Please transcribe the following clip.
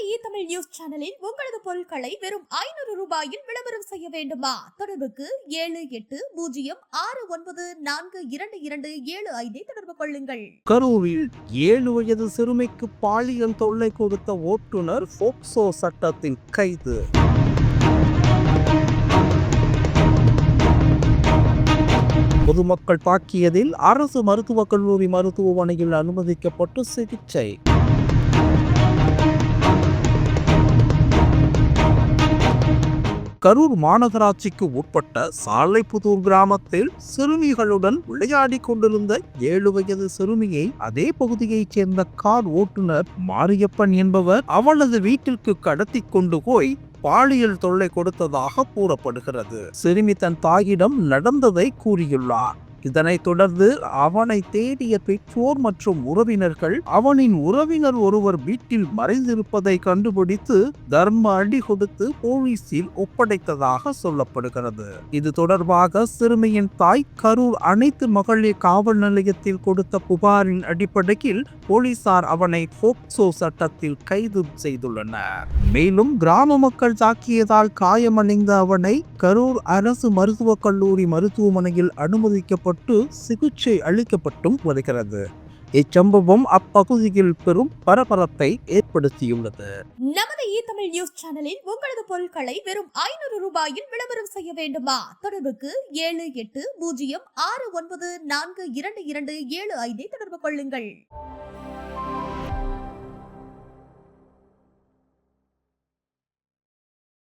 Tamil news சேனலில் உங்களது பொருட்களை வெறும் 500 ரூபாயில் விளம்பரம் செய்ய வேண்டுமா? தொடர்புக்கு 7809422275 தொடர்பு கொள்ளுங்கள். கரூரில் 7 வயது சிறுமிக்கு பாலியல் தொல்லை கொடுத்த ஓட்டுநர் போக்சோ சட்டத்தில் கைது. பொதுமக்கள் தாக்கியதில் அரசு மருத்துவக் கல்லூரி மருத்துவமனையில் அனுமதிக்கப்பட்டு சிகிச்சை. கரூர் மாநகராட்சிக்கு உட்பட்ட சாலைப்புதூர் கிராமத்தில் சிறுமிகளுடன் விளையாடி கொண்டிருந்த 7 வயது சிறுமியை அதே பகுதியைச் சேர்ந்த கார் ஓட்டுநர் மாரியப்பன் என்பவர் அவளது வீட்டிற்கு கடத்தி கொண்டு போய் பாலியல் தொல்லை கொடுத்ததாக கூறப்படுகிறது. சிறுமி தன் தாயிடம் நடந்ததை கூறியுள்ளார். இதனைத் தொடர்ந்து அவனை தேடிய பெற்றோர் மற்றும் உறவினர்கள் அவனின் உறவினர் ஒருவர் வீட்டில் மறைந்திருப்பதை கண்டுபிடித்து தர்ம அடி கொடுத்து போலீசில் ஒப்படைத்ததாக சொல்லப்படுகிறது. இது தொடர்பாக சிறுமியின் தாய் கரூர் அனைத்து மகளிர் காவல் நிலையத்தில் கொடுத்த புகாரின் அடிப்படையில் போலீசார் அவனை போக்சோ சட்டத்தில் கைது செய்துள்ளனர். மேலும் கிராம மக்கள் தாக்கியதால் காயமடைந்த அவனை கரூர் அரசு மருத்துவக் கல்லூரி மருத்துவமனையில் அனுமதிக்கப்பட்டு சிகிச்சை அளிக்கப்பட்டும் வருகிறது. இச்சம்பவம் அப்பகுதியில் பெரும் பரபரப்பை ஏற்படுத்தியுள்ளது. நமது தமிழ் நியூஸ் சேனலில் உங்களது பொருட்களை வெறும் 500 ரூபாயில் விளம்பரம் செய்ய வேண்டுமா? தொடர்புக்கு 7809422275 தொடர்பு கொள்ளுங்கள்.